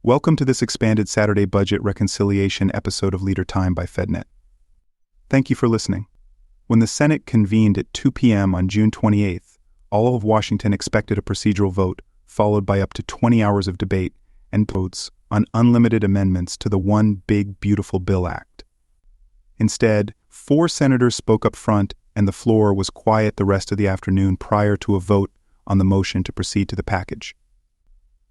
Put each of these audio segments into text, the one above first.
Welcome to this expanded Saturday budget reconciliation episode of Leader Time by FedNet. Thank you for listening. When the Senate convened at 2 p.m. on June 28th, all of Washington expected a procedural vote, followed by up to 20 hours of debate and votes on unlimited amendments to the One Big Beautiful Bill Act. Instead, 4 senators spoke up front, and the floor was quiet the rest of the afternoon prior to a vote on the motion to proceed to the package.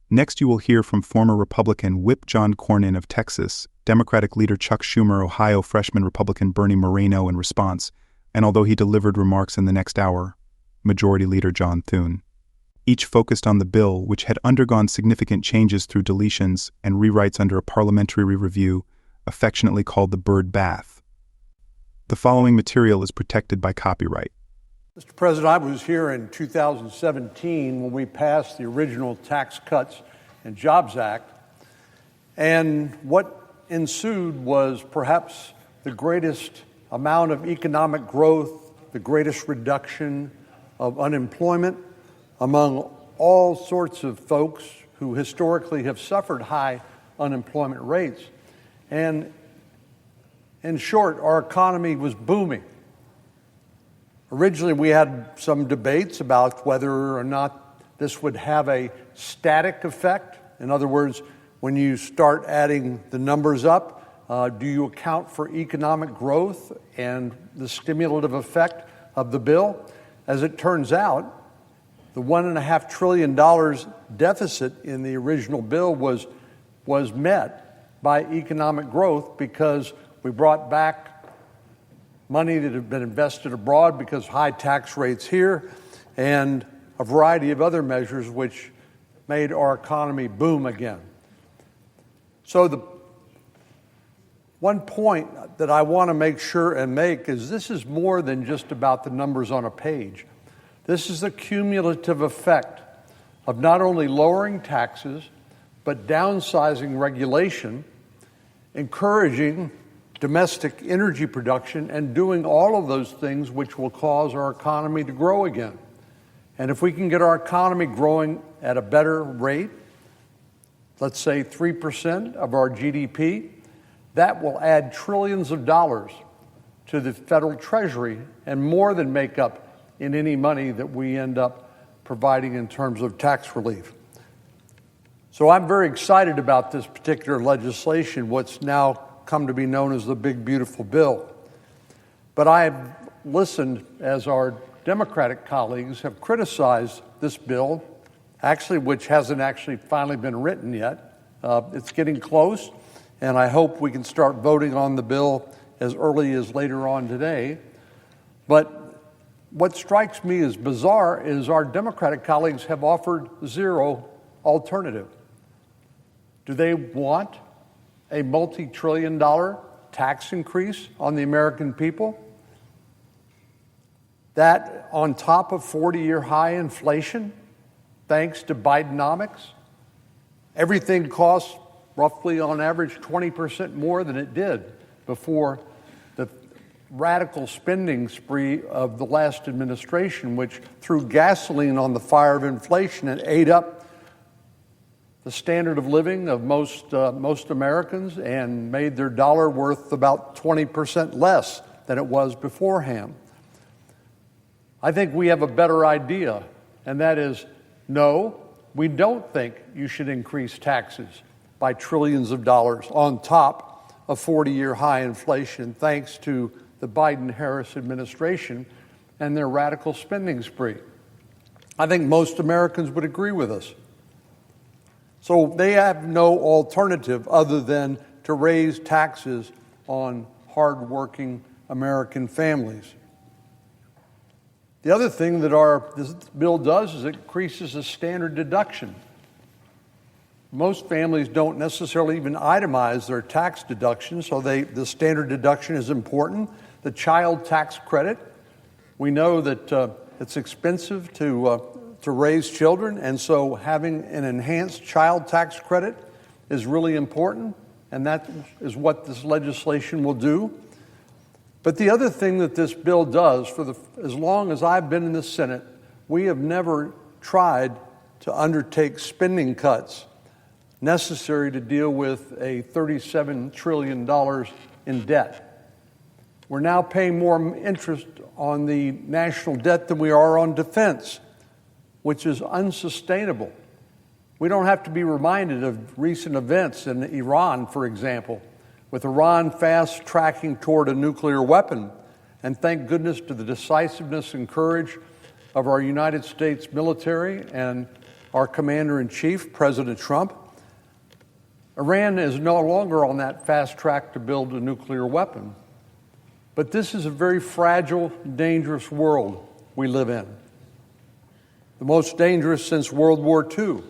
Next, you will hear from former Republican Whip John Cornyn of Texas, Democratic leader Chuck Schumer, Ohio freshman Republican Bernie Moreno in response, and although he delivered remarks in the next hour, Majority Leader John Thune. Each focused on the bill, which had undergone significant changes through deletions and rewrites under a parliamentary review, affectionately called the Bird Bath. The following material is protected by copyright. Mr. President, I was here in 2017 when we passed the original Tax Cuts and Jobs Act, and what ensued was perhaps the greatest amount of economic growth, the greatest reduction of unemployment among all sorts of folks who historically have suffered high unemployment rates. And in short, our economy was booming. Originally, we had some debates about whether or not this would have a static effect. In other words, when you start adding the numbers up, do you account for economic growth and the stimulative effect of the bill? As it turns out, the $1.5 trillion deficit in the original bill was met by economic growth because we brought back money that had been invested abroad because of high tax rates here, and a variety of other measures which made our economy boom again. So the one point that I want to make sure and make is this is more than just about the numbers on a page. This is the cumulative effect of not only lowering taxes, but downsizing regulation, encouraging domestic energy production, and doing all of those things which will cause our economy to grow again. And if we can get our economy growing at a better rate, let's say 3% of our GDP, that will add trillions of dollars to the federal treasury and more than make up in any money that we end up providing in terms of tax relief. So I'm very excited about this particular legislation, what's now come to be known as the Big Beautiful Bill. But I have listened as our Democratic colleagues have criticized this bill, which hasn't finally been written yet. It's getting close, and I hope we can start voting on the bill as early as later on today. But what strikes me as bizarre is our Democratic colleagues have offered zero alternative. Do they want a multi-trillion-dollar tax increase on the American people? That on top of 40-year high inflation, thanks to Bidenomics, everything costs roughly on average 20% more than it did before the radical spending spree of the last administration, which threw gasoline on the fire of inflation and ate up the standard of living of most Americans and made their dollar worth about 20% less than it was beforehand. I think we have a better idea, and that is, no, we don't think you should increase taxes by trillions of dollars on top of 40-year high inflation, thanks to the Biden-Harris administration and their radical spending spree. I think most Americans would agree with us. So they have no alternative other than to raise taxes on hardworking American families. The other thing that this bill does is it increases the standard deduction. Most families don't necessarily even itemize their tax deductions, so the standard deduction is important. The child tax credit, we know that it's expensive to raise children, and so having an enhanced child tax credit is really important, and that is what this legislation will do. But the other thing that this bill does, as long as I've been in the Senate, we have never tried to undertake spending cuts necessary to deal with a $37 trillion in debt. We're now paying more interest on the national debt than we are on defense, which is unsustainable. We don't have to be reminded of recent events in Iran, for example, with Iran fast tracking toward a nuclear weapon. And thank goodness to the decisiveness and courage of our United States military and our Commander-in-Chief, President Trump. Iran is no longer on that fast track to build a nuclear weapon. But this is a very fragile, dangerous world we live in. The most dangerous since World War II.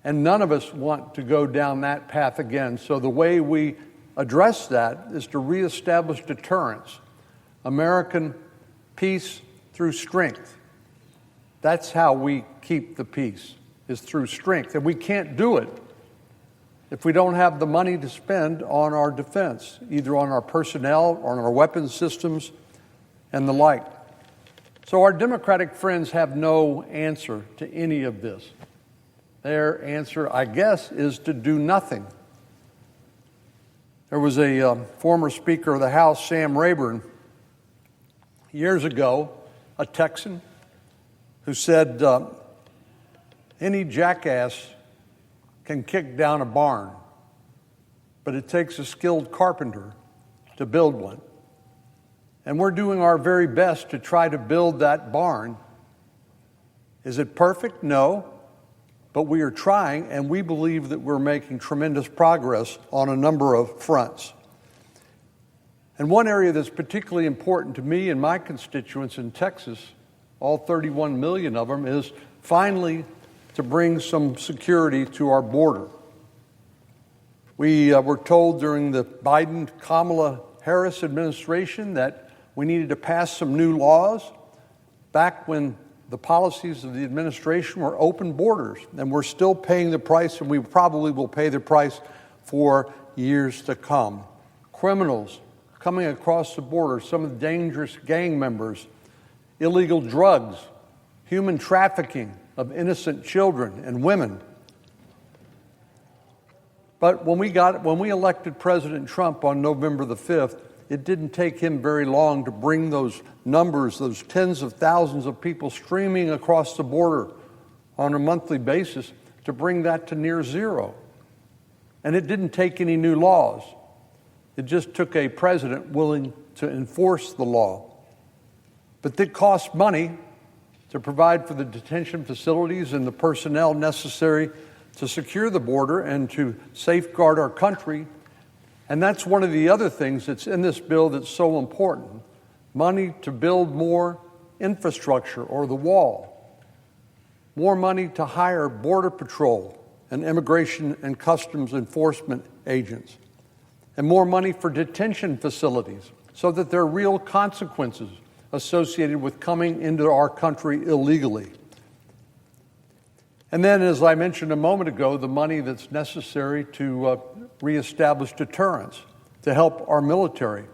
And none of us want to go down that path again. So the way we address that is to reestablish deterrence. American peace through strength. That's how we keep the peace, is through strength. And we can't do it if we don't have the money to spend on our defense, either on our personnel, on our weapons systems, and the like. So our Democratic friends have no answer to any of this. Their answer, I guess, is to do nothing. There was a former Speaker of the House, Sam Rayburn, years ago, a Texan, who said, any jackass can kick down a barn, but it takes a skilled carpenter to build one. And we're doing our very best to try to build that barn. Is it perfect? No. But we are trying, and we believe that we're making tremendous progress on a number of fronts. And one area that's particularly important to me and my constituents in Texas, all 31 million of them, is finally to bring some security to our border. We were told during the Biden-Kamala Harris administration that we needed to pass some new laws back when the policies of the administration were open borders, and we're still paying the price, and we probably will pay the price for years to come. Criminals coming across the border, some of the dangerous gang members, illegal drugs, human trafficking of innocent children and women. But when we elected President Trump on November the 5th, it didn't take him very long to bring those numbers, those tens of thousands of people streaming across the border on a monthly basis, to bring that to near zero. And it didn't take any new laws. It just took a president willing to enforce the law. But it costs money to provide for the detention facilities and the personnel necessary to secure the border and to safeguard our country. And that's one of the other things that's in this bill that's so important. Money to build more infrastructure or the wall. More money to hire Border Patrol and Immigration and Customs Enforcement agents. And more money for detention facilities so that there are real consequences associated with coming into our country illegally. And then, as I mentioned a moment ago, the money that's necessary to reestablish deterrence, to help our military.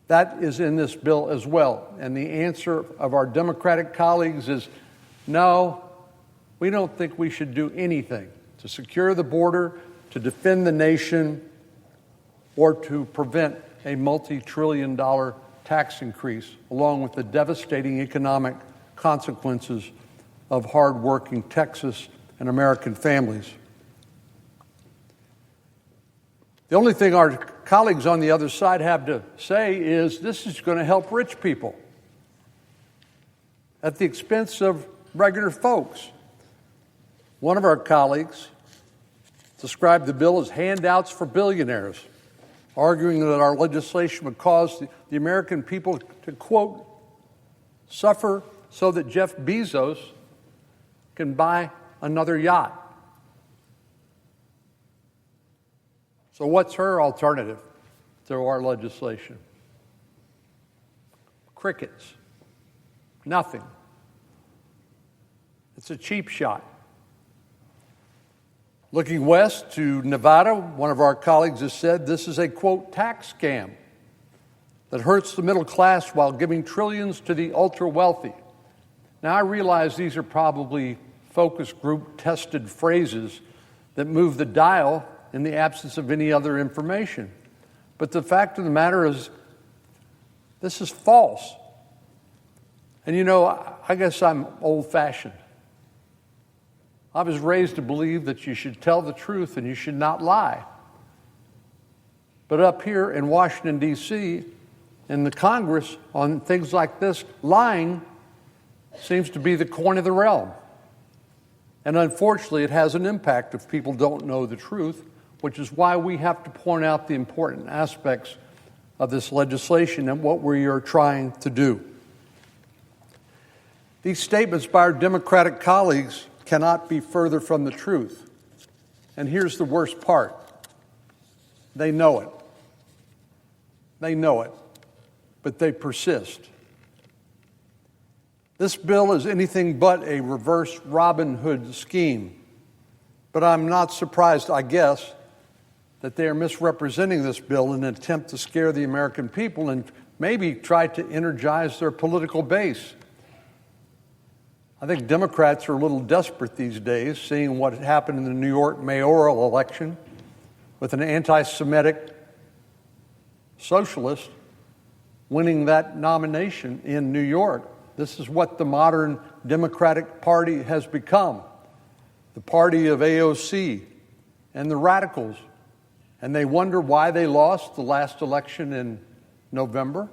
That is in this bill as well. And the answer of our Democratic colleagues is, no, we don't think we should do anything to secure the border, to defend the nation, or to prevent a multi-trillion-dollar tax increase, along with the devastating economic consequences of hard-working Texas and American families. The only thing our colleagues on the other side have to say is this is going to help rich people at the expense of regular folks. One of our colleagues described the bill as handouts for billionaires, arguing that our legislation would cause the American people to, quote, suffer so that Jeff Bezos can buy another yacht. So what's her alternative to our legislation? Crickets. Nothing. It's a cheap shot. Looking west to Nevada, one of our colleagues has said this is a, quote, tax scam that hurts the middle class while giving trillions to the ultra-wealthy. Now, I realize these are probably focus group tested phrases that move the dial in the absence of any other information. But the fact of the matter is, this is false. And you know, I guess I'm old-fashioned. I was raised to believe that you should tell the truth and you should not lie. But up here in Washington, D.C., in the Congress, on things like this, lying seems to be the coin of the realm. And unfortunately, it has an impact if people don't know the truth, which is why we have to point out the important aspects of this legislation and what we are trying to do. These statements by our Democratic colleagues cannot be further from the truth. And here's the worst part. They know it. They know it, but they persist. This bill is anything but a reverse Robin Hood scheme. But I'm not surprised, I guess, that they are misrepresenting this bill in an attempt to scare the American people and maybe try to energize their political base. I think Democrats are a little desperate these days, seeing what happened in the New York mayoral election with an anti-Semitic socialist winning that nomination in New York. This is what the modern Democratic Party has become, the party of AOC and the radicals. And they wonder why they lost the last election in November.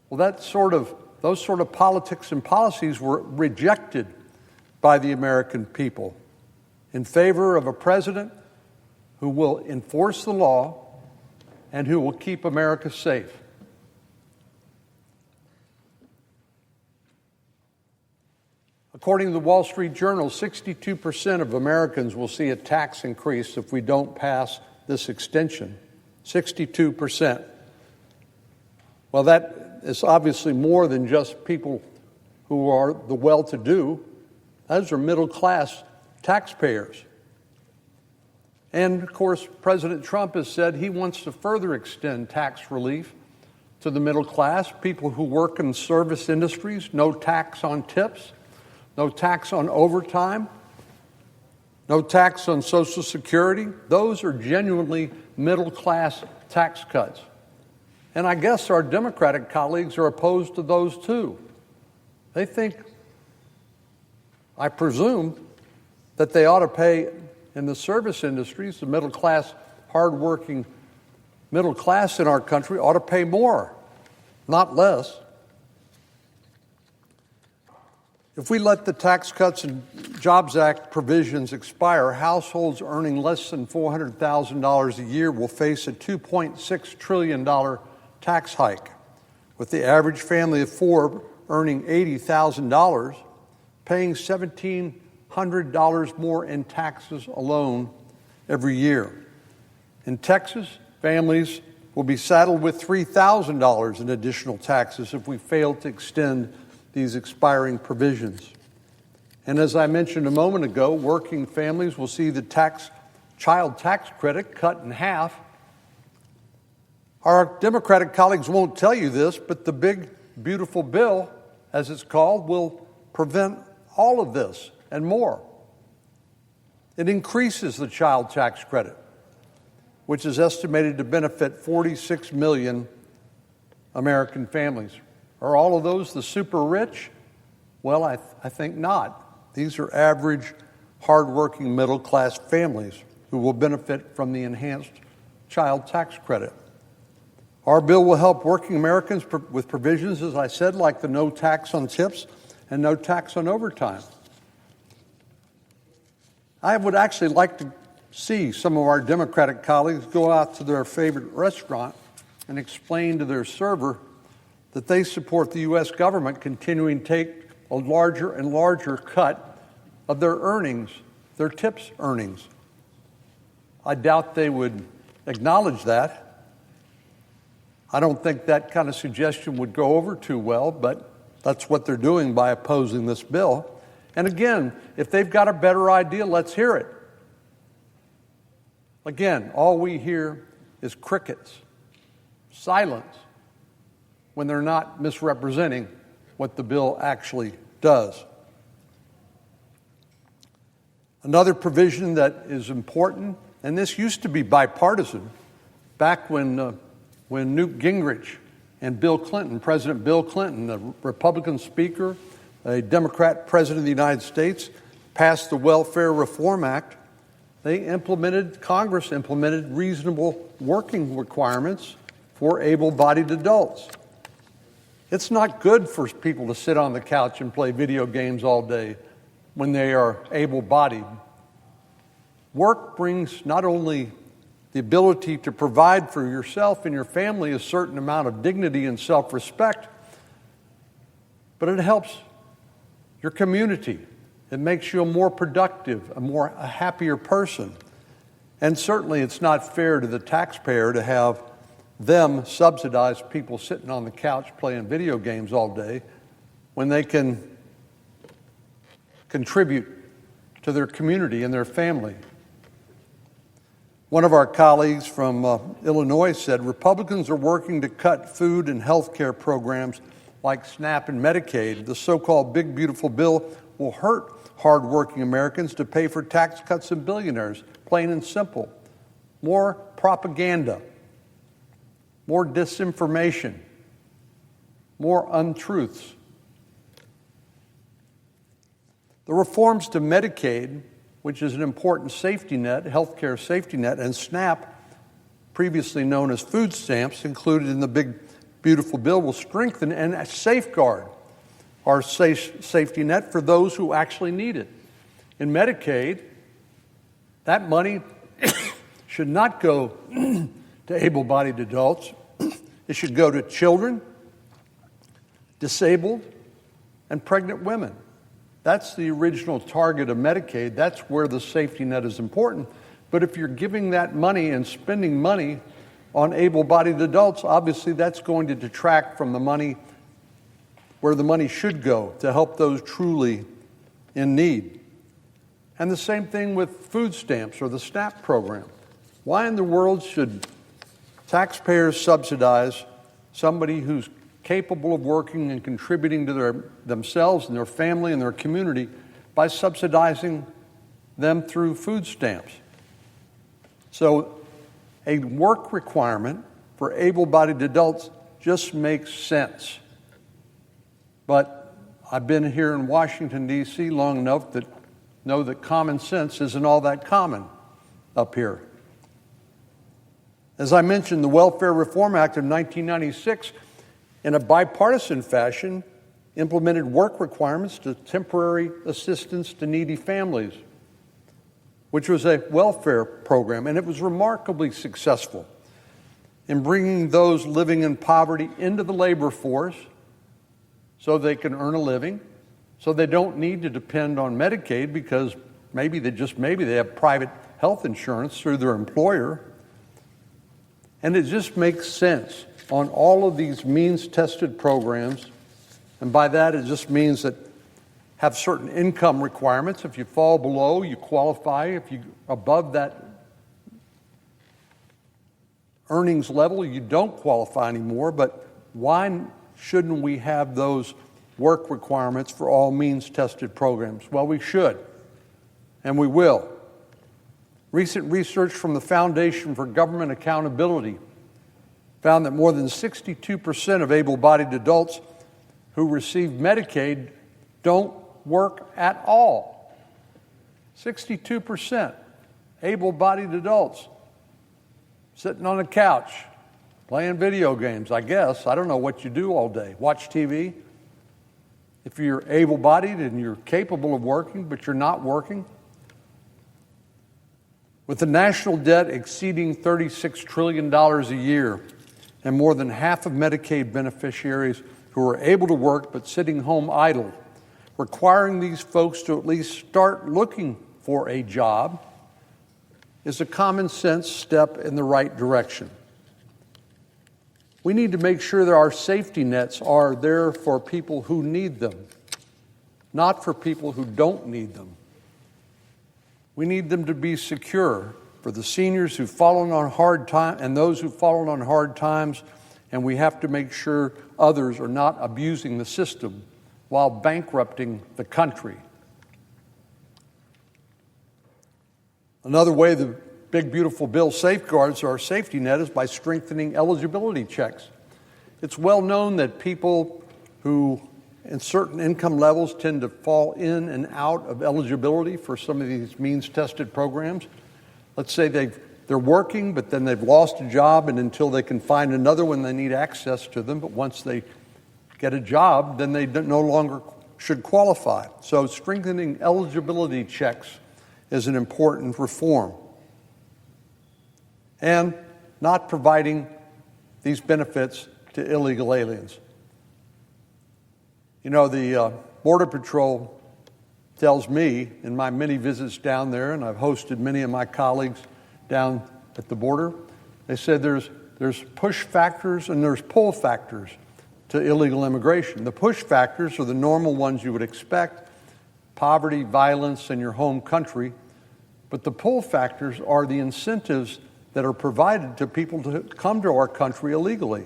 Well, those sort of politics and policies were rejected by the American people in favor of a president who will enforce the law and who will keep America safe. According to the Wall Street Journal, 62% of Americans will see a tax increase if we don't pass this extension. 62%. Well, that is obviously more than just people who are the well-to-do. Those are middle-class taxpayers. And, of course, President Trump has said he wants to further extend tax relief to the middle class, people who work in service industries, no tax on tips, no tax on overtime, no tax on Social Security. Those are genuinely middle-class tax cuts. And I guess our Democratic colleagues are opposed to those too. They think, I presume, that they ought to pay in the service industries, the middle class, hardworking middle class in our country ought to pay more, not less. If we let the Tax Cuts and Jobs Act provisions expire, households earning less than $400,000 a year will face a $2.6 trillion tax hike, with the average family of four earning $80,000 paying $1,700 more in taxes alone every year. In Texas, families will be saddled with $3,000 in additional taxes if we fail to extend these expiring provisions. And as I mentioned a moment ago, working families will see the child tax credit cut in half. Our Democratic colleagues won't tell you this, but the big, beautiful bill, as it's called, will prevent all of this and more. It increases the child tax credit, which is estimated to benefit 46 million American families. Are all of those the super rich? Well, I think not. These are average, hardworking, middle-class families who will benefit from the enhanced child tax credit. Our bill will help working Americans with provisions, as I said, like the no tax on tips and no tax on overtime. I would actually like to see some of our Democratic colleagues go out to their favorite restaurant and explain to their server that they support the U.S. government continuing to take a larger and larger cut of their earnings, their tips earnings. I doubt they would acknowledge that. I don't think that kind of suggestion would go over too well, but that's what they're doing by opposing this bill. And again, if they've got a better idea, let's hear it. Again, all we hear is crickets, silence, when they're not misrepresenting what the bill actually does. Another provision that is important, and this used to be bipartisan, back when Newt Gingrich and Bill Clinton, President Bill Clinton, a Republican speaker, a Democrat president of the United States, passed the Welfare Reform Act. Congress implemented reasonable working requirements for able-bodied adults. It's not good for people to sit on the couch and play video games all day when they are able-bodied. Work brings not only the ability to provide for yourself and your family a certain amount of dignity and self-respect, but it helps your community. It makes you a more productive, a happier person. And certainly it's not fair to the taxpayer to have them subsidize people sitting on the couch playing video games all day when they can contribute to their community and their family. One of our colleagues from Illinois said, Republicans are working to cut food and health care programs like SNAP and Medicaid. The so-called big, beautiful bill will hurt hardworking Americans to pay for tax cuts and billionaires, plain and simple. More propaganda, more disinformation, more untruths. The reforms to Medicaid, which is an important safety net, healthcare safety net, and SNAP, previously known as food stamps, included in the big, beautiful bill, will strengthen and safeguard our safety net for those who actually need it. In Medicaid, that money should not go to able-bodied adults. It should go to children, disabled, and pregnant women. That's the original target of Medicaid. That's where the safety net is important. But if you're giving that money and spending money on able-bodied adults, obviously that's going to detract from the money where the money should go to help those truly in need. And the same thing with food stamps or the SNAP program. Why in the world should taxpayers subsidize somebody who's capable of working and contributing to themselves and their family and their community by subsidizing them through food stamps? So a work requirement for able-bodied adults just makes sense. But I've been here in Washington, D.C. long enough to know that common sense isn't all that common up here. As I mentioned, the Welfare Reform Act of 1996, in a bipartisan fashion, implemented work requirements to temporary assistance to needy families, which was a welfare program, and it was remarkably successful in bringing those living in poverty into the labor force so they can earn a living, so they don't need to depend on Medicaid because maybe they have private health insurance through their employer. And it just makes sense on all of these means-tested programs, and by that it just means that have certain income requirements. If you fall below, you qualify. If you're above that earnings level, you don't qualify anymore. But why shouldn't we have those work requirements for all means-tested programs? Well, we should, and we will. Recent research from the Foundation for Government Accountability found that more than 62% of able-bodied adults who receive Medicaid don't work at all. 62% able-bodied adults sitting on a couch playing video games, I guess. I don't know what you do all day. Watch TV. If you're able-bodied and you're capable of working, but you're not working. With the national debt exceeding $36 trillion a year and more than half of Medicaid beneficiaries who are able to work but sitting home idle, requiring these folks to at least start looking for a job is a common sense step in the right direction. We need to make sure that our safety nets are there for people who need them, not for people who don't need them. We need them to be secure for the seniors who've fallen on hard times and those who've fallen on hard times, and we have to make sure others are not abusing the system while bankrupting the country. Another way the big, beautiful bill safeguards our safety net is by strengthening eligibility checks. It's well known that people who in certain income levels tend to fall in and out of eligibility for some of these means-tested programs. Let's say they're working, but then they've lost a job, and until they can find another one, they need access to them. But once they get a job, then they no longer should qualify. So strengthening eligibility checks is an important reform. And not providing these benefits to illegal aliens. You know, the Border Patrol tells me in my many visits down there, and I've hosted many of my colleagues down at the border, they said there's push factors and there's pull factors to illegal immigration. The push factors are the normal ones you would expect: poverty, violence in your home country. But the pull factors are the incentives that are provided to people to come to our country illegally.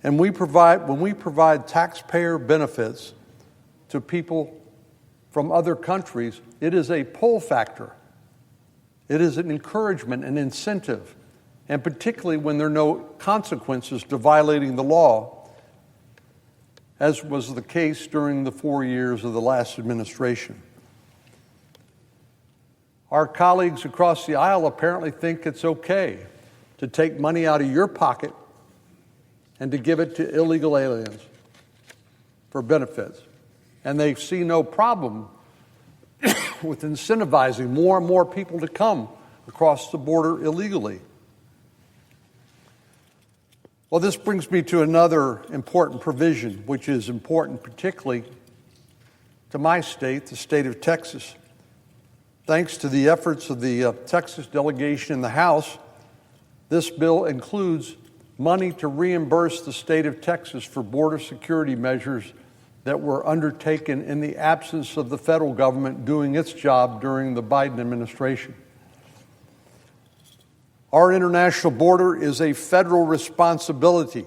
And when we provide taxpayer benefits to people from other countries, it is a pull factor. It is an encouragement, an incentive, and particularly when there are no consequences to violating the law, as was the case during the 4 years of the last administration. Our colleagues across the aisle apparently think it's okay to take money out of your pocket and to give it to illegal aliens for benefits. And they see no problem with incentivizing more and more people to come across the border illegally. Well, this brings me to another important provision, which is important particularly to my state, the state of Texas. Thanks to the efforts of the Texas delegation in the House, this bill includes money to reimburse the state of Texas for border security measures that were undertaken in the absence of the federal government doing its job during the Biden administration. Our international border is a federal responsibility,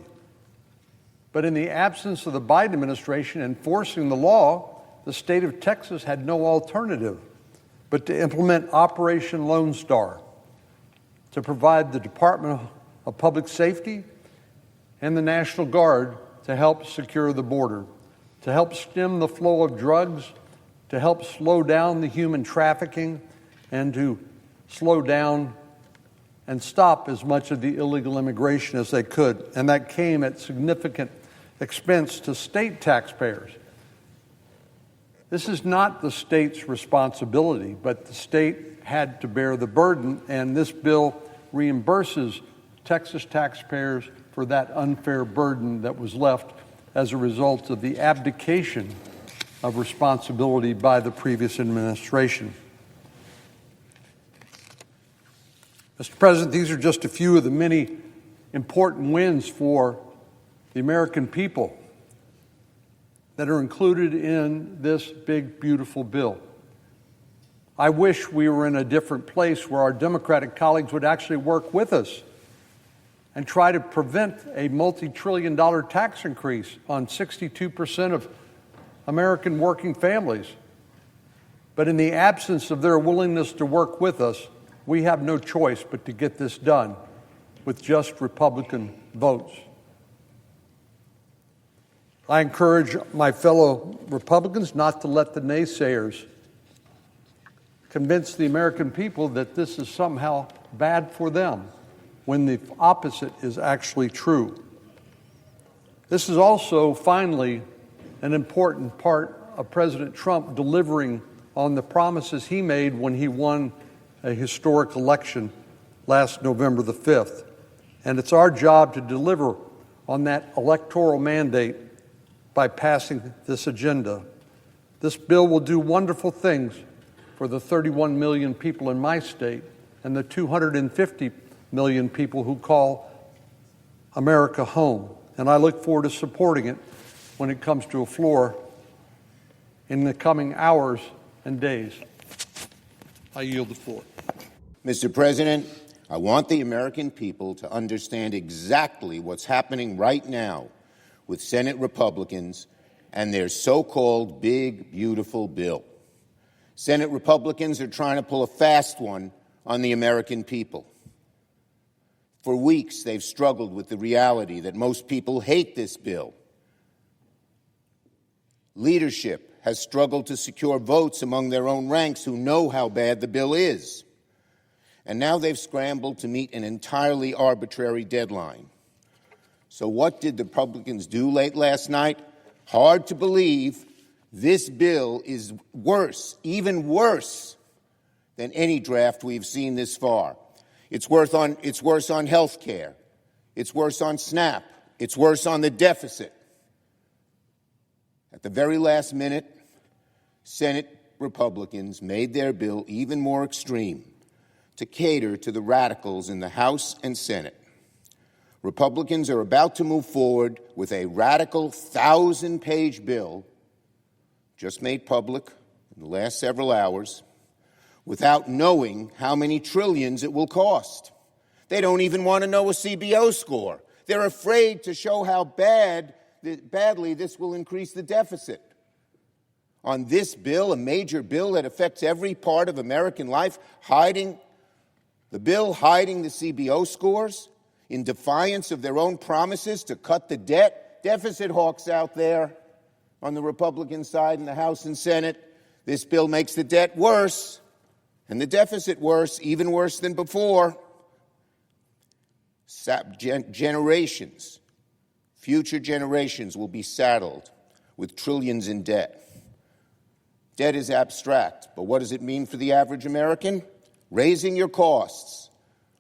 but in the absence of the Biden administration enforcing the law, the state of Texas had no alternative but to implement Operation Lone Star, to provide the Department of Public Safety and the National Guard to help secure the border, to help stem the flow of drugs, to help slow down the human trafficking, and to slow down and stop as much of the illegal immigration as they could. And that came at significant expense to state taxpayers. This is not the state's responsibility, but the state had to bear the burden, and this bill reimburses Texas taxpayers for that unfair burden that was left as a result of the abdication of responsibility by the previous administration. Mr. President, these are just a few of the many important wins for the American people that are included in this big, beautiful bill. I wish we were in a different place where our Democratic colleagues would actually work with us and try to prevent a multi-trillion-dollar tax increase on 62% of American working families. But in the absence of their willingness to work with us, we have no choice but to get this done with just Republican votes. I encourage my fellow Republicans not to let the naysayers convince the American people that this is somehow bad for them, when the opposite is actually true. This is also, finally, an important part of President Trump delivering on the promises he made when he won a historic election last November the 5th. And it's our job to deliver on that electoral mandate by passing this agenda. This bill will do wonderful things for the 31 million people in my state and the 250 million people who call America home. And I look forward to supporting it when it comes to a floor in the coming hours and days. I yield the floor. Mr. President, I want the American people to understand exactly what's happening right now with Senate Republicans and their so-called big, beautiful bill. Senate Republicans are trying to pull a fast one on the American people. For weeks, they've struggled with the reality that most people hate this bill. Leadership has struggled to secure votes among their own ranks who know how bad the bill is. And now they've scrambled to meet an entirely arbitrary deadline. So what did the Republicans do late last night? Hard to believe. This bill is worse, even worse, than any draft we've seen this far. It's worse on health care. It's worse on SNAP. It's worse on the deficit. At the very last minute, Senate Republicans made their bill even more extreme to cater to the radicals in the House and Senate. Republicans are about to move forward with a radical 1,000-page bill just made public in the last several hours without knowing how many trillions it will cost. They don't even want to know a CBO score. They're afraid to show how badly this will increase the deficit. On this bill, a major bill that affects every part of American life, hiding the CBO scores in defiance of their own promises to cut the debt. Deficit hawks out there on the Republican side in the House and Senate. This bill makes the debt worse and the deficit worse, even worse than before. Future generations will be saddled with trillions in debt. Debt is abstract, but what does it mean for the average American? Raising your costs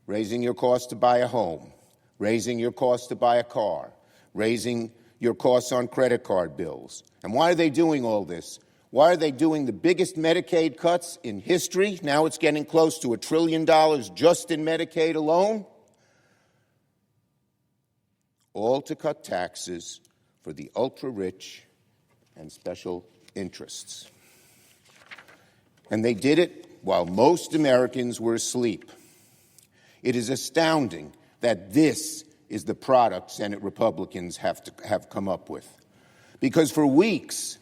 to buy a home, raising your costs to buy a car, raising your costs on credit card bills. And why are they doing all this? Why are they doing the biggest Medicaid cuts in history? Now it's getting close to $1 trillion just in Medicaid alone. All to cut taxes for the ultra-rich and special interests. And they did it while most Americans were asleep. It is astounding that this is the product Senate Republicans have come up with. Because for weeks,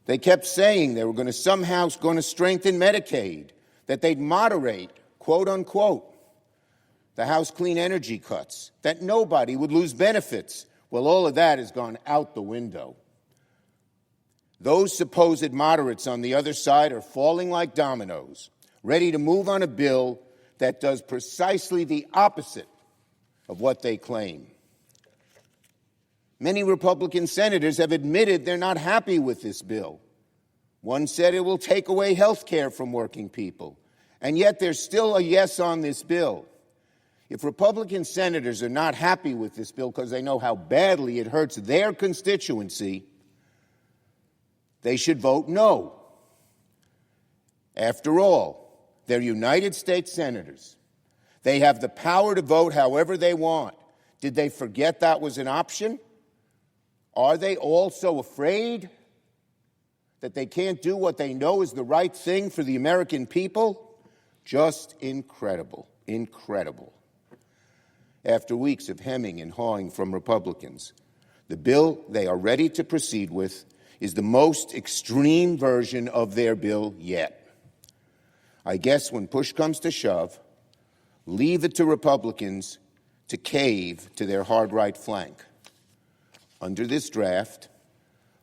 they kept saying they were going to strengthen Medicaid, that they'd moderate, quote unquote, the House clean energy cuts, that nobody would lose benefits. Well, all of that has gone out the window. Those supposed moderates on the other side are falling like dominoes, ready to move on a bill that does precisely the opposite of what they claim. Many Republican senators have admitted they're not happy with this bill. One said it will take away health care from working people, and yet there's still a yes on this bill. If Republican senators are not happy with this bill because they know how badly it hurts their constituency, they should vote no. After all, they're United States senators. They have the power to vote however they want. Did they forget that was an option? Are they all so afraid that they can't do what they know is the right thing for the American people? Just incredible, incredible. After weeks of hemming and hawing from Republicans, the bill they are ready to proceed with is the most extreme version of their bill yet. I guess when push comes to shove, leave it to Republicans to cave to their hard right flank. Under this draft,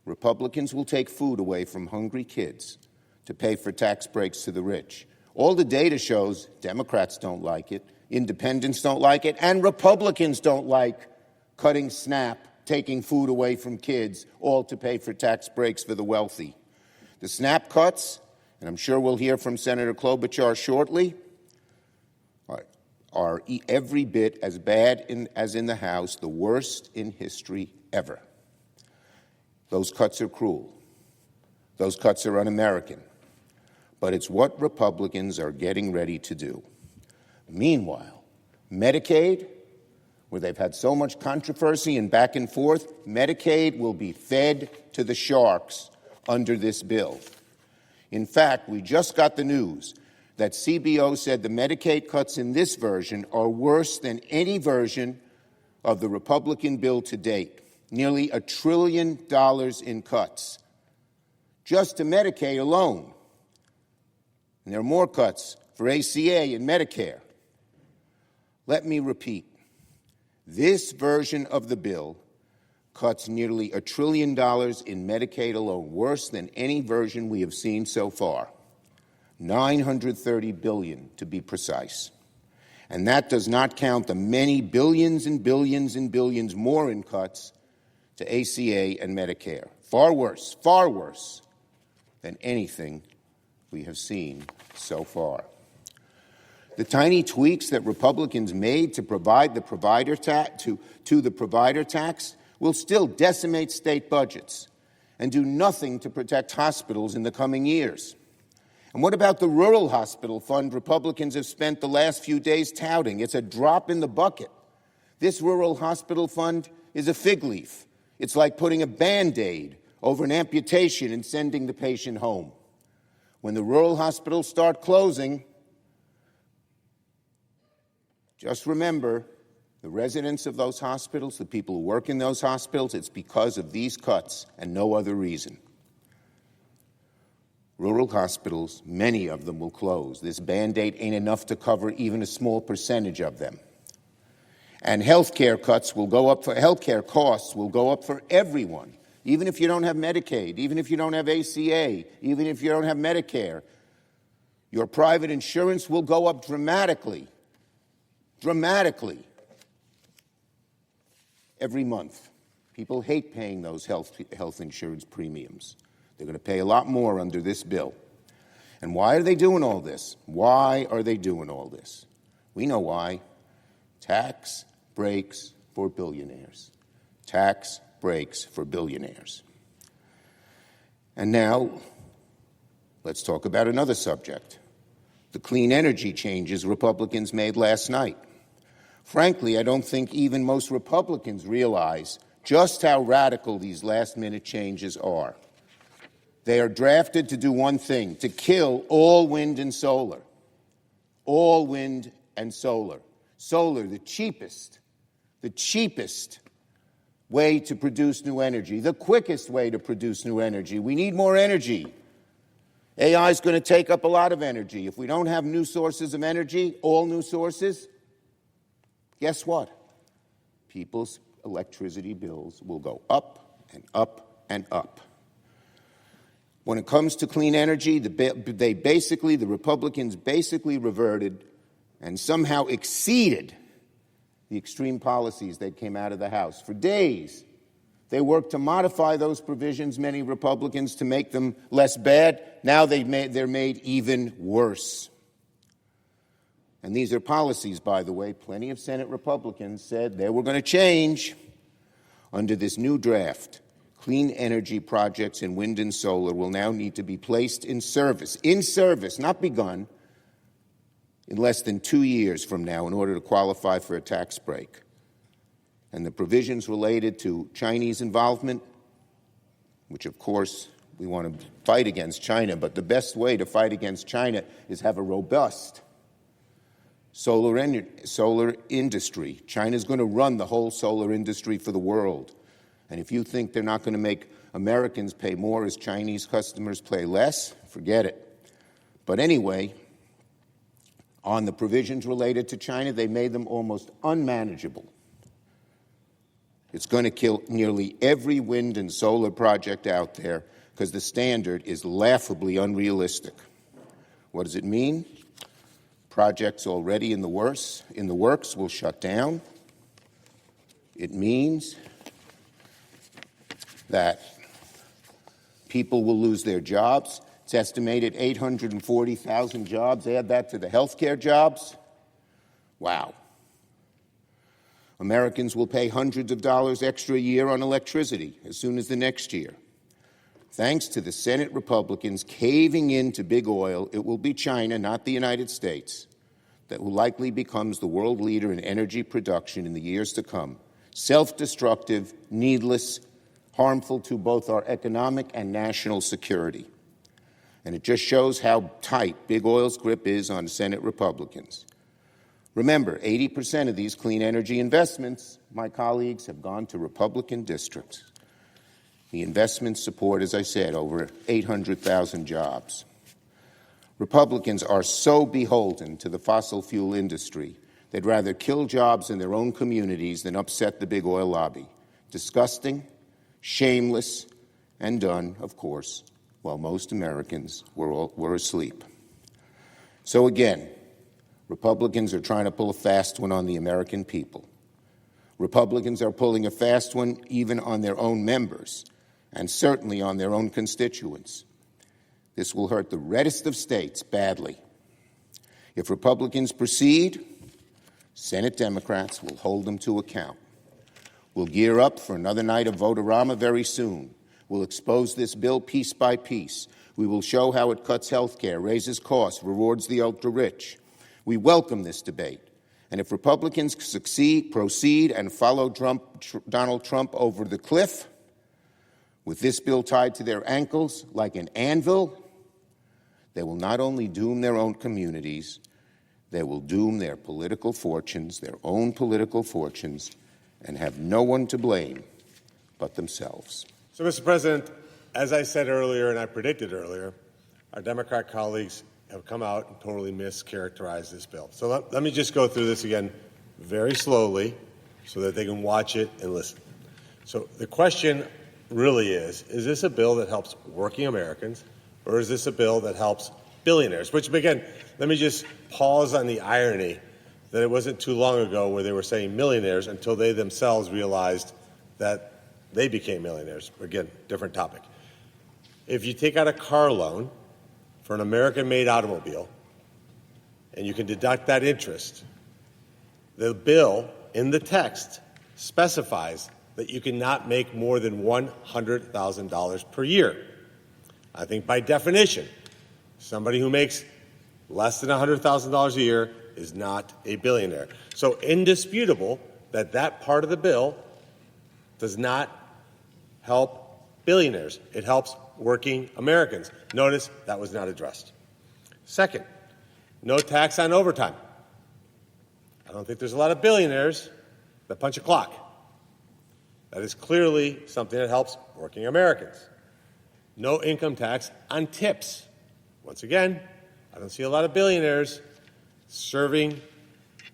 Republicans will take food away from hungry kids to pay for tax breaks to the rich. All the data shows Democrats don't like it, independents don't like it, and Republicans don't like cutting SNAP, taking food away from kids, all to pay for tax breaks for the wealthy. The SNAP cuts, and I'm sure we'll hear from Senator Klobuchar shortly, are every bit as bad as in the House, the worst in history ever. Those cuts are cruel. Those cuts are un-American. But it's what Republicans are getting ready to do. Meanwhile, Medicaid, where they've had so much controversy and back and forth, Medicaid will be fed to the sharks under this bill. In fact, we just got the news that CBO said the Medicaid cuts in this version are worse than any version of the Republican bill to date. Nearly $1 trillion in cuts, just to Medicaid alone. And there are more cuts for ACA and Medicare. Let me repeat. This version of the bill cuts nearly $1 trillion in Medicaid alone, worse than any version we have seen so far. $930 billion, to be precise. And that does not count the many billions and billions and billions more in cuts to ACA and Medicare. Far worse than anything we have seen so far. The tiny tweaks that Republicans made to provide the provider to the provider tax will still decimate state budgets and do nothing to protect hospitals in the coming years. And what about the rural hospital fund Republicans have spent the last few days touting? It's a drop in the bucket. This rural hospital fund is a fig leaf. It's like putting a Band-Aid over an amputation and sending the patient home. When the rural hospitals start closing, just remember, the residents of those hospitals, the people who work in those hospitals, it's because of these cuts and no other reason. Rural hospitals, many of them will close. This Band-Aid ain't enough to cover even a small percentage of them. And healthcare costs will go up healthcare costs will go up for everyone, even if you don't have Medicaid, even if you don't have ACA, even if you don't have Medicare. Your private insurance will go up dramatically every month. People hate paying those health insurance premiums. They're going to pay a lot more under this bill. And why are they doing all this? Why are they doing all this? We know why. Tax breaks for billionaires. Tax breaks for billionaires. And now, let's talk about another subject. The clean energy changes Republicans made last night. Frankly, I don't think even most Republicans realize just how radical these last-minute changes are. They are drafted to do one thing, to kill all wind and solar. All wind and solar. Solar, the cheapest way to produce new energy, the quickest way to produce new energy. We need more energy. AI is going to take up a lot of energy. If we don't have new sources of energy, all new sources, guess what? People's electricity bills will go up and up and up. When it comes to clean energy, the Republicans basically reverted and somehow exceeded the extreme policies that came out of the House. For days, they worked to modify those provisions, many Republicans, to make them less bad. Now they're made even worse. And these are policies, by the way, plenty of Senate Republicans said they were going to change under this new draft. Clean energy projects in wind and solar will now need to be placed in service, not begun, in less than 2 years from now in order to qualify for a tax break. And the provisions related to Chinese involvement, which of course we want to fight against China, but the best way to fight against China is have a robust solar industry. China's going to run the whole solar industry for the world. And if you think they're not going to make Americans pay more as Chinese customers pay less, forget it. But anyway, on the provisions related to China, they made them almost unmanageable. It's going to kill nearly every wind and solar project out there because the standard is laughably unrealistic. What does it mean? Projects already in the works will shut down. It means that people will lose their jobs. It's estimated 840,000 jobs. Add that to the healthcare jobs. Wow. Americans will pay hundreds of dollars extra a year on electricity as soon as the next year. Thanks to the Senate Republicans caving in to big oil, it will be China, not the United States, that will likely becomes the world leader in energy production in the years to come. Self-destructive, needless, harmful to both our economic and national security. And it just shows how tight big oil's grip is on Senate Republicans. Remember, 80% of these clean energy investments, my colleagues, have gone to Republican districts. The investments support, as I said, over 800,000 jobs. Republicans are so beholden to the fossil fuel industry, they'd rather kill jobs in their own communities than upset the big oil lobby. Disgusting, shameless, and done, of course, while most Americans were asleep. So again, Republicans are trying to pull a fast one on the American people. Republicans are pulling a fast one even on their own members, and certainly on their own constituents. This will hurt the reddest of states badly. If Republicans proceed, Senate Democrats will hold them to account. We'll gear up for another night of vote-a-rama very soon. We'll expose this bill piece by piece. We will show how it cuts health care, raises costs, rewards the ultra-rich. We welcome this debate. And if Republicans proceed and follow Donald Trump over the cliff, with this bill tied to their ankles like an anvil, they will not only doom their own communities, they will doom their political fortunes, their own political fortunes, and have no one to blame but themselves. So, Mr. President, as I said earlier and I predicted earlier, our Democrat colleagues have come out and totally mischaracterized this bill. So let me just go through this again very slowly so that they can watch it and listen. So the question really is this a bill that helps working Americans, or is this a bill that helps billionaires? Which, again, let me just pause on the irony that it wasn't too long ago where they were saying millionaires until they themselves realized that they became millionaires. Again, different topic. If you take out a car loan for an American-made automobile and you can deduct that interest, the bill in the text specifies that you cannot make more than $100,000 per year. I think by definition, somebody who makes less than $100,000 a year is not a billionaire. So indisputable that that part of the bill does not help billionaires. It helps working Americans. Notice that was not addressed. Second, no tax on overtime. I don't think there's a lot of billionaires that punch a clock. That is clearly something that helps working Americans. No income tax on tips. Once again, I don't see a lot of billionaires serving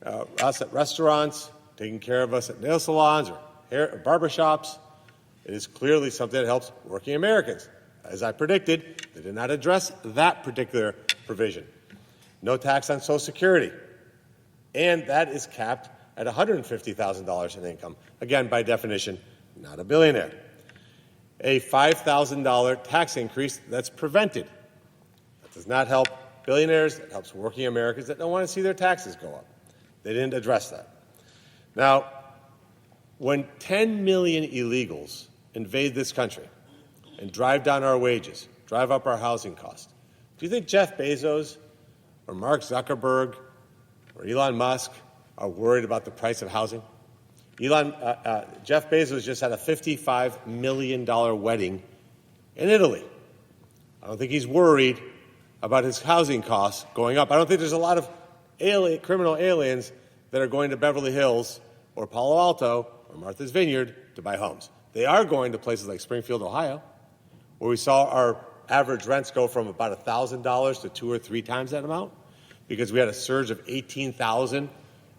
us at restaurants, taking care of us at nail salons or barbershops. It is clearly something that helps working Americans. As I predicted, they did not address that particular provision. No tax on Social Security. And that is capped at $150,000 in income. Again, by definition, not a billionaire. A $5,000 tax increase that's prevented. That does not help billionaires. It helps working Americans that don't want to see their taxes go up. They didn't address that. Now, when 10 million illegals invade this country and drive down our wages, drive up our housing costs, do you think Jeff Bezos or Mark Zuckerberg or Elon Musk are worried about the price of housing? Jeff Bezos just had a $55 million wedding in Italy. I don't think he's worried about his housing costs going up. I don't think there's a lot of criminal aliens that are going to Beverly Hills or Palo Alto or Martha's Vineyard to buy homes. They are going to places like Springfield, Ohio, where we saw our average rents go from about $1,000 to 2 or 3 times that amount because we had a surge of 18,000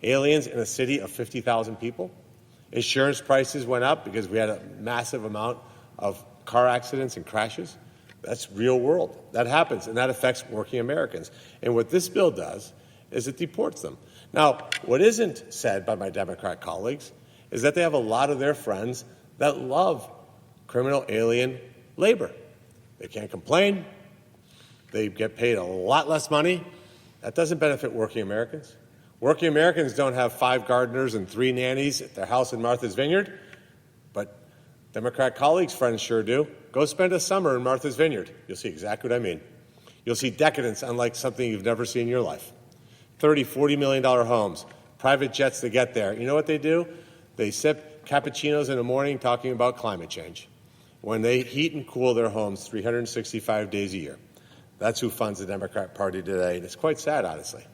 aliens in a city of 50,000 people. Insurance prices went up because we had a massive amount of car accidents and crashes. That's real world. That happens, and that affects working Americans. And what this bill does is it deports them. Now, what isn't said by my Democrat colleagues is that they have a lot of their friends that love criminal alien labor. They can't complain. They get paid a lot less money. That doesn't benefit working Americans. Working Americans don't have 5 gardeners and 3 nannies at their house in Martha's Vineyard, but Democrat colleagues' friends sure do. Go spend a summer in Martha's Vineyard. You'll see exactly what I mean. You'll see decadence unlike something you've never seen in your life. $30, $40 million homes, private jets to get there. You know what they do? They sip cappuccinos in the morning talking about climate change when they heat and cool their homes 365 days a year. That's who funds the Democrat Party today, and it's quite sad, honestly,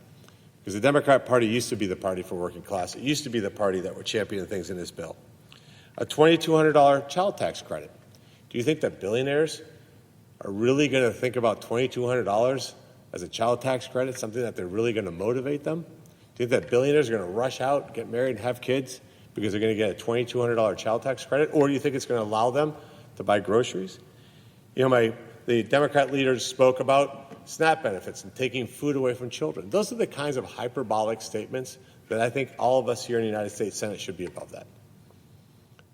because the Democrat Party used to be the party for working class. It used to be the party that were championing things in this bill. A $2,200 child tax credit. Do you think that billionaires are really going to think about $2,200 as a child tax credit, something that they're really going to motivate them? Do you think that billionaires are going to rush out, get married, and have kids because they're going to get a $2,200 child tax credit? Or do you think it's going to allow them to buy groceries? The Democrat leaders spoke about SNAP benefits and taking food away from children. Those are the kinds of hyperbolic statements that I think all of us here in the United States Senate should be above that.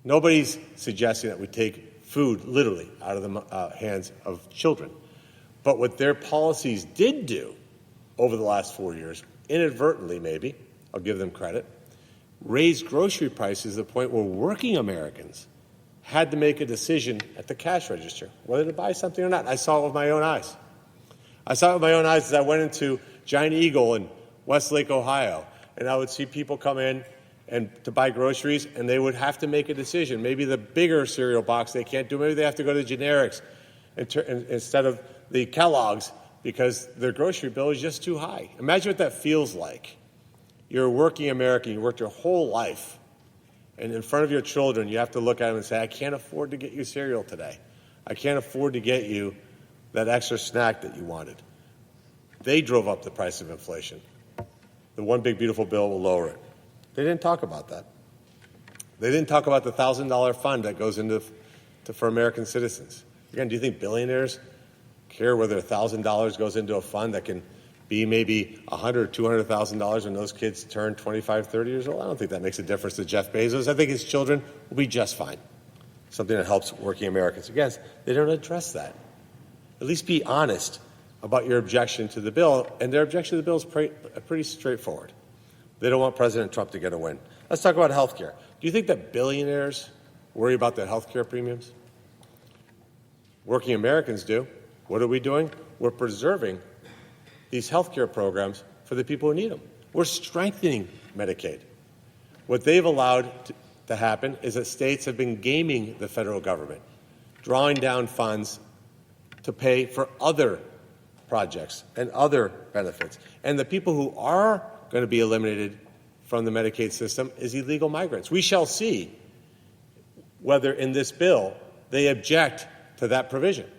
Nobody's suggesting that we take food literally out of the hands of children. But what their policies did do over the last 4 years, inadvertently maybe, I'll give them credit, raised grocery prices to the point where working Americans had to make a decision at the cash register whether to buy something or not. I saw it with my own eyes. I saw it with my own eyes as I went into Giant Eagle in Westlake, Ohio, and I would see people come in and to buy groceries, and they would have to make a decision. Maybe the bigger cereal box they can't do. Maybe they have to go to generics instead of the Kellogg's because their grocery bill is just too high. Imagine what that feels like. You're a working American. You worked your whole life, and in front of your children, you have to look at them and say, I can't afford to get you cereal today. I can't afford to get you that extra snack that you wanted. They drove up the price of inflation. The one big beautiful bill will lower it. They didn't talk about that. They didn't talk about the $1,000 fund that goes for American citizens. Again, do you think billionaires care whether $1,000 goes into a fund that can be maybe $100,000 or $200,000 when those kids turn 25, 30 years old? I don't think that makes a difference to Jeff Bezos. I think his children will be just fine. Something that helps working Americans. Again, they don't address that. At least be honest about your objection to the bill, and their objection to the bill is pretty straightforward. They don't want President Trump to get a win. Let's talk about health care. Do you think that billionaires worry about their health care premiums? Working Americans do. What are we doing? We're preserving these health care programs for the people who need them. We're strengthening Medicaid. What they've allowed to happen is that states have been gaming the federal government, drawing down funds to pay for other projects and other benefits. And the people who are going to be eliminated from the Medicaid system is illegal migrants. We shall see whether in this bill they object to that provision.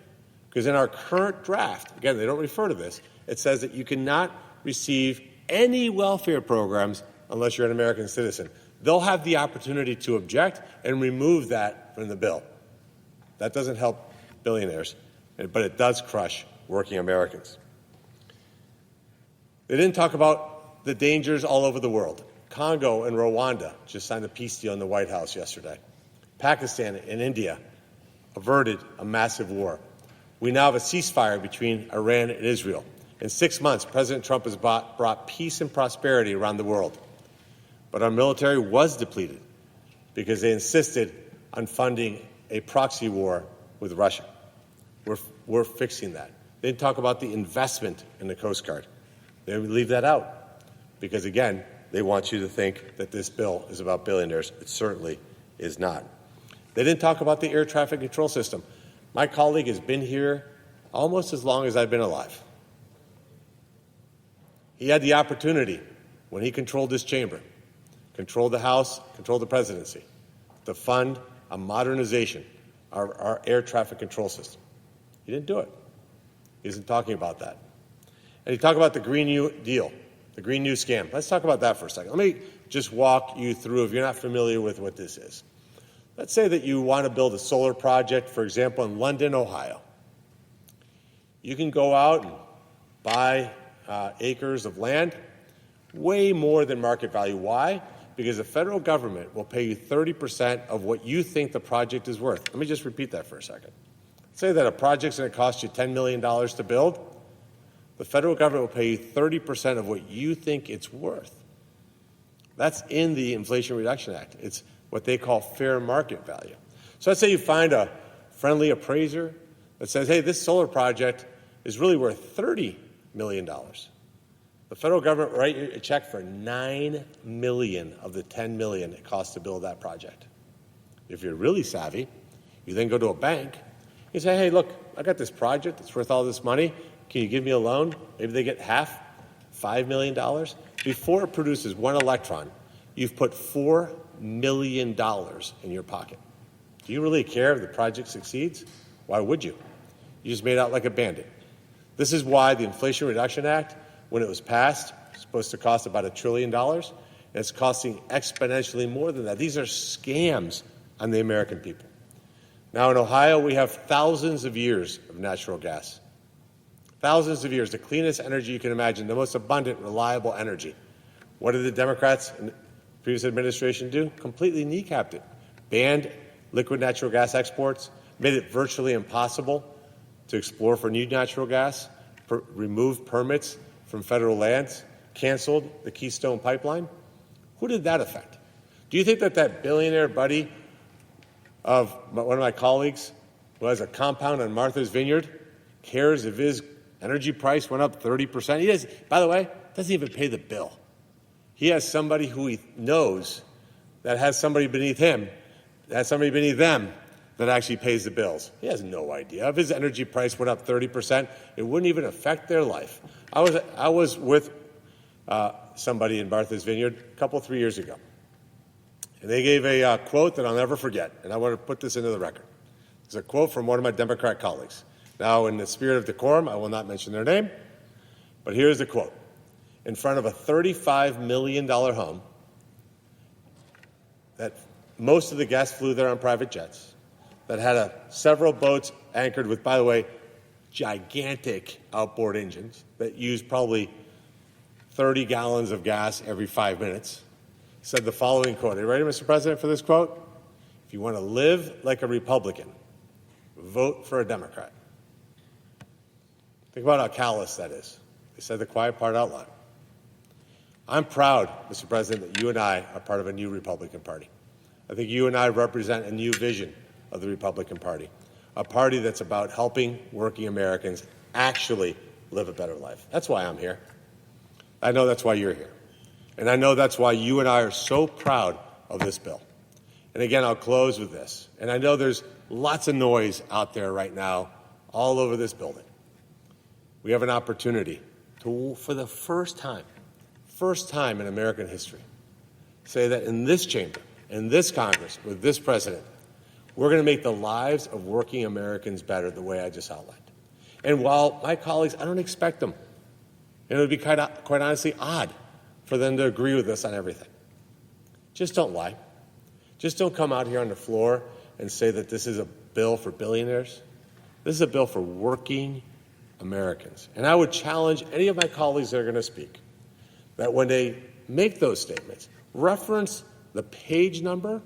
Because in our current draft, again, they don't refer to this, it says that you cannot receive any welfare programs unless you're an American citizen. They'll have the opportunity to object and remove that from the bill. That doesn't help billionaires, but it does crush working Americans. They didn't talk about the dangers all over the world. Congo and Rwanda just signed a peace deal in the White House yesterday. Pakistan and India averted a massive war. We now have a ceasefire between Iran and Israel. In 6 months, President Trump has brought peace and prosperity around the world. But our military was depleted because they insisted on funding a proxy war with Russia. We're fixing that. They didn't talk about the investment in the Coast Guard. They would leave that out because, again, they want you to think that this bill is about billionaires. It certainly is not. They didn't talk about the air traffic control system. My colleague has been here almost as long as I've been alive. He had the opportunity, when he controlled this chamber, controlled the House, controlled the presidency, to fund a modernization of our air traffic control system. He didn't do it. He isn't talking about that. And he talked about the Green New Deal, the Green New Scam. Let's talk about that for a second. Let me just walk you through, if you're not familiar with what this is. Let's say that you want to build a solar project, for example, in London, Ohio. You can go out and buy acres of land, way more than market value. Why? Because the federal government will pay you 30% of what you think the project is worth. Let me just repeat that for a second. Say that a project's going to cost you $10 million to build. The federal government will pay you 30% of what you think it's worth. That's in the Inflation Reduction Act. It's what they call fair market value. So let's say you find a friendly appraiser that says, hey, this solar project is really worth $30 million. The federal government will write you a check for $9 million of the $10 million it costs to build that project. If you're really savvy, you then go to a bank. You say, hey, look, I got this project. It's worth all this money. Can you give me a loan? Maybe they get half, $5 million. Before it produces one electron, you've put $4 million in your pocket. Do you really care if the project succeeds? Why would you? You just made out like a bandit. This is why the Inflation Reduction Act, when it was passed, was supposed to cost about $1 trillion, and it's costing exponentially more than that. These are scams on the American people. Now in Ohio, we have thousands of years of natural gas. Thousands of years, the cleanest energy you can imagine, the most abundant, reliable energy. What did the Democrats in the previous administration do? Completely kneecapped it. Banned liquid natural gas exports, made it virtually impossible to explore for new natural gas, removed permits from federal lands, canceled the Keystone Pipeline. Who did that affect? Do you think that billionaire buddy of one of my colleagues who has a compound on Martha's Vineyard cares if his energy price went up 30%? He does, by the way, doesn't even pay the bill. He has somebody who he knows that has somebody beneath him, that has somebody beneath them that actually pays the bills. He has no idea. If his energy price went up 30%, it wouldn't even affect their life. I was with somebody in Martha's Vineyard a couple, 3 years ago. And they gave a quote that I'll never forget, and I want to put this into the record. It's a quote from one of my Democrat colleagues. Now, in the spirit of decorum, I will not mention their name, but here's the quote. In front of a $35 million home, that most of the guests flew there on private jets, that had several boats anchored with, by the way, gigantic outboard engines that used probably 30 gallons of gas every 5 minutes, said the following quote. Are you ready, Mr. President, for this quote? If you want to live like a Republican, vote for a Democrat. Think about how callous that is. They said the quiet part out loud. I'm proud, Mr. President, that you and I are part of a new Republican Party. I think you and I represent a new vision of the Republican Party, a party that's about helping working Americans actually live a better life. That's why I'm here. I know that's why you're here. And I know that's why you and I are so proud of this bill. And again, I'll close with this. And I know there's lots of noise out there right now all over this building. We have an opportunity to, for the first time in American history, say that in this chamber, in this Congress, with this president, we're going to make the lives of working Americans better the way I just outlined. And while my colleagues, I don't expect them, and it would be quite honestly odd for them to agree with us on everything. Just don't lie. Just don't come out here on the floor and say that this is a bill for billionaires. This is a bill for working Americans. And I would challenge any of my colleagues that are going to speak that when they make those statements, reference the page number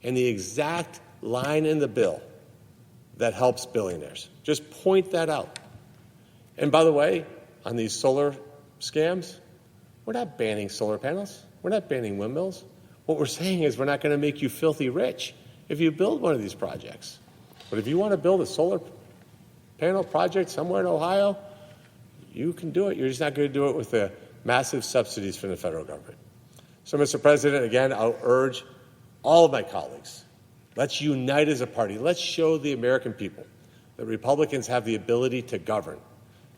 and the exact line in the bill that helps billionaires. Just point that out. And by the way, on these solar scams, we're not banning solar panels. We're not banning windmills. What we're saying is we're not going to make you filthy rich if you build one of these projects. But if you want to build a solar panel project somewhere in Ohio, you can do it. You're just not going to do it with the massive subsidies from the federal government. So, Mr. President, again, I'll urge all of my colleagues, let's unite as a party. Let's show the American people that Republicans have the ability to govern,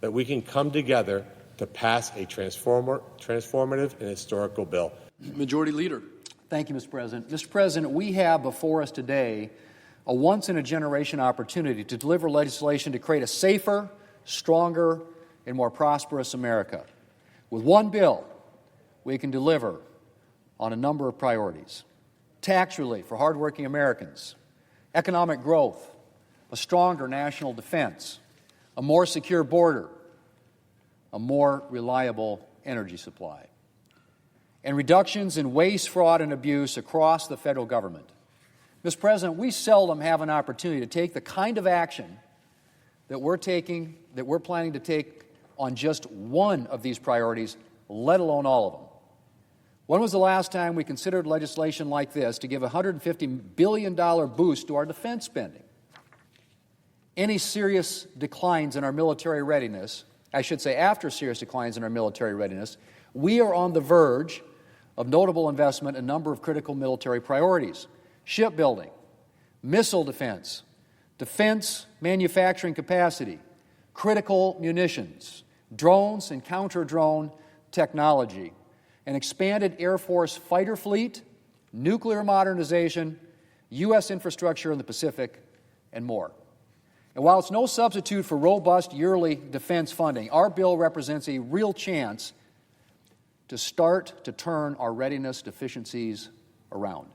that we can come together to pass a transformative and historical bill. Majority Leader. Thank you, Mr. President. Mr. President, we have before us today a once-in-a-generation opportunity to deliver legislation to create a safer, stronger, and more prosperous America. With one bill, we can deliver on a number of priorities. Tax relief for hardworking Americans, economic growth, a stronger national defense, a more secure border, a more reliable energy supply, and reductions in waste, fraud, and abuse across the federal government. Mr. President, we seldom have an opportunity to take the kind of action that we're planning to take on just one of these priorities, let alone all of them. When was the last time we considered legislation like this to give a $150 billion boost to our defense spending? Any serious declines in our military readiness, I should say after serious declines in our military readiness, we are on the verge of notable investment in a number of critical military priorities: shipbuilding, missile defense, defense manufacturing capacity, critical munitions, drones and counter-drone technology, an expanded Air Force fighter fleet, nuclear modernization, U.S. infrastructure in the Pacific, and more. And while it's no substitute for robust yearly defense funding, our bill represents a real chance to start to turn our readiness deficiencies around.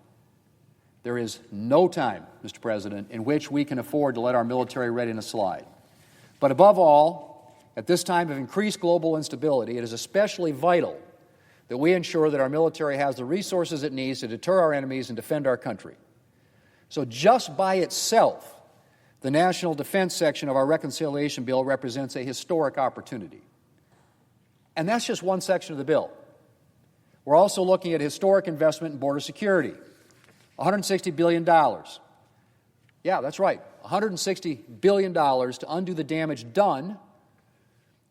There is no time, Mr. President, in which we can afford to let our military readiness slide. But above all, at this time of increased global instability, it is especially vital that we ensure that our military has the resources it needs to deter our enemies and defend our country. So just by itself, the National Defense section of our reconciliation bill represents a historic opportunity. And that's just one section of the bill. We're also looking at historic investment in border security, $160 billion. Yeah, that's right, $160 billion to undo the damage done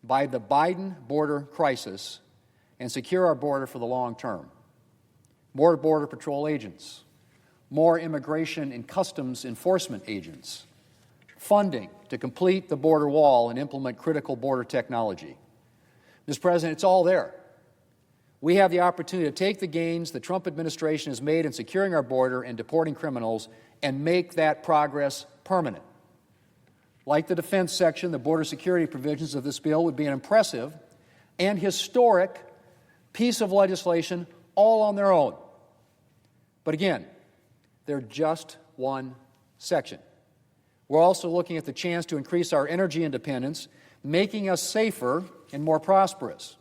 by the Biden border crisis and secure our border for the long term. More Border Patrol agents, more immigration and customs enforcement agents, funding to complete the border wall and implement critical border technology. Mr. President, it's all there. We have the opportunity to take the gains the Trump administration has made in securing our border and deporting criminals and make that progress permanent. Like the defense section, the border security provisions of this bill would be an impressive and historic piece of legislation all on their own. But again, they're just one section. We're also looking at the chance to increase our energy independence, making us safer and more prosperous.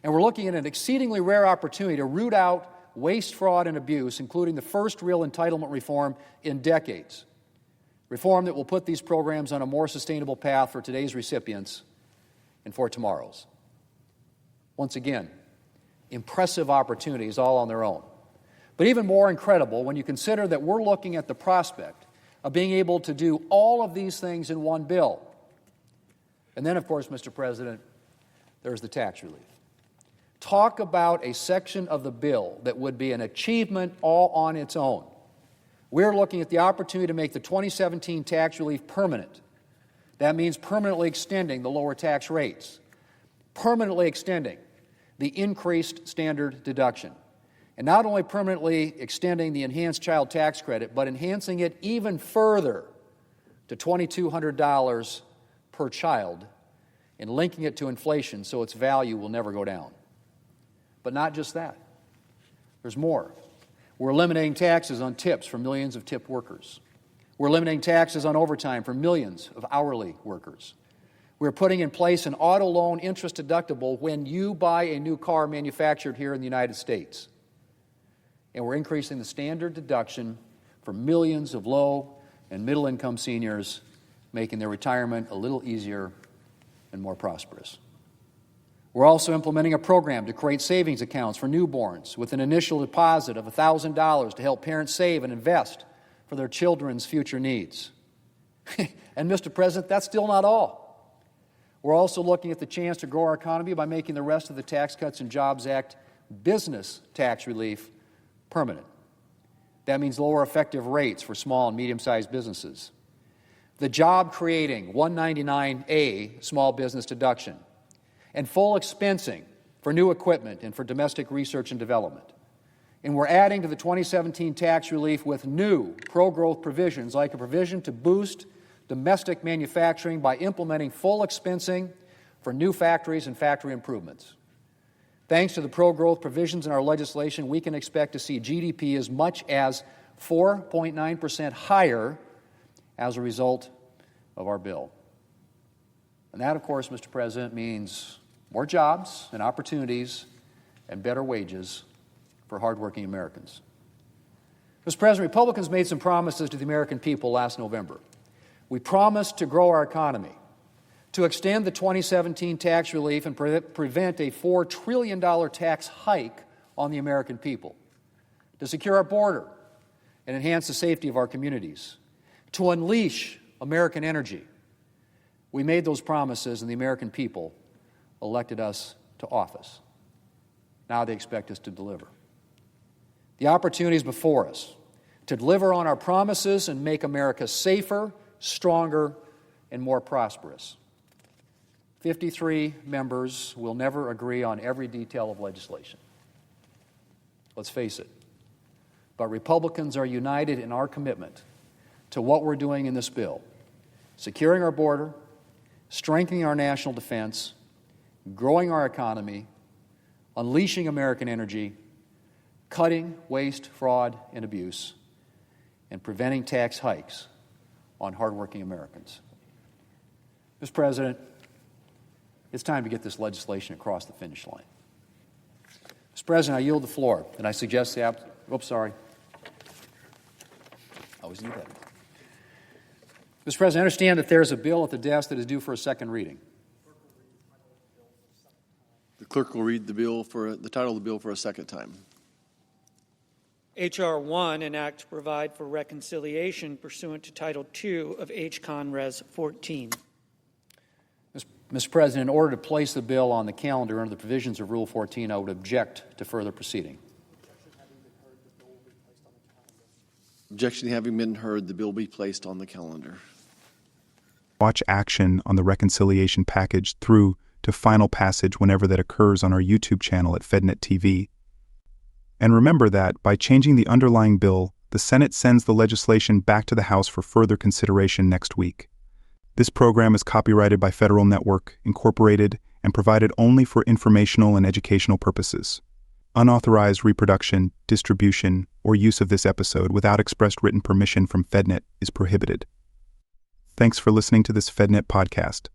And we're looking at an exceedingly rare opportunity to root out waste, fraud, and abuse, including the first real entitlement reform in decades. Reform that will put these programs on a more sustainable path for today's recipients and for tomorrow's. Once again, impressive opportunities all on their own. But even more incredible when you consider that we're looking at the prospect of being able to do all of these things in one bill. And then, of course, Mr. President, there's the tax relief. Talk about a section of the bill that would be an achievement all on its own. We're looking at the opportunity to make the 2017 tax relief permanent. That means permanently extending the lower tax rates, permanently extending the increased standard deduction, and not only permanently extending the enhanced child tax credit, but enhancing it even further to $2,200 per child and linking it to inflation so its value will never go down. But not just that. There's more. We're eliminating taxes on tips for millions of tipped workers. We're eliminating taxes on overtime for millions of hourly workers. We're putting in place an auto loan interest deductible when you buy a new car manufactured here in the United States. And we're increasing the standard deduction for millions of low and middle income seniors, making their retirement a little easier and more prosperous. We're also implementing a program to create savings accounts for newborns with an initial deposit of $1,000 to help parents save and invest for their children's future needs. And Mr. President, that's still not all. We're also looking at the chance to grow our economy by making the rest of the Tax Cuts and Jobs Act business tax relief permanent. That means lower effective rates for small and medium-sized businesses. The job-creating 199A small business deduction, and full expensing for new equipment and for domestic research and development. And we're adding to the 2017 tax relief with new pro-growth provisions, like a provision to boost domestic manufacturing by implementing full expensing for new factories and factory improvements. Thanks to the pro-growth provisions in our legislation, we can expect to see GDP as much as 4.9% higher as a result of our bill. And that, of course, Mr. President, means more jobs and opportunities and better wages for hardworking Americans. Mr. President, Republicans made some promises to the American people last November. We promised to grow our economy, to extend the 2017 tax relief and prevent a $4 trillion tax hike on the American people, to secure our border and enhance the safety of our communities, to unleash American energy. We made those promises, and the American people elected us to office. Now they expect us to deliver. The opportunity is before us to deliver on our promises and make America safer, stronger, and more prosperous. 53 members will never agree on every detail of legislation. Let's face it. But Republicans are united in our commitment to what we're doing in this bill, securing our border, strengthening our national defense, growing our economy, unleashing American energy, cutting waste, fraud, and abuse, and preventing tax hikes on hardworking Americans. Mr. President, it's time to get this legislation across the finish line. Mr. President, I yield the floor, and I suggest the oops, sorry. I always need that. Mr. President, I understand that there's a bill at the desk that is due for a second reading. The clerk will read the title of the bill for a second time. H.R. 1, an act to provide for reconciliation pursuant to Title II of H.Con. Res. 14. Mr. President, in order to place the bill on the calendar under the provisions of Rule 14, I would object to further proceeding. Objection having been heard, the bill will be placed on the calendar. Watch action on the reconciliation package through to final passage whenever that occurs on our YouTube channel at FedNet TV. And remember that, by changing the underlying bill, the Senate sends the legislation back to the House for further consideration next week. This program is copyrighted by Federal Network, Incorporated, and provided only for informational and educational purposes. Unauthorized reproduction, distribution, or use of this episode without expressed written permission from FedNet is prohibited. Thanks for listening to this FedNet podcast.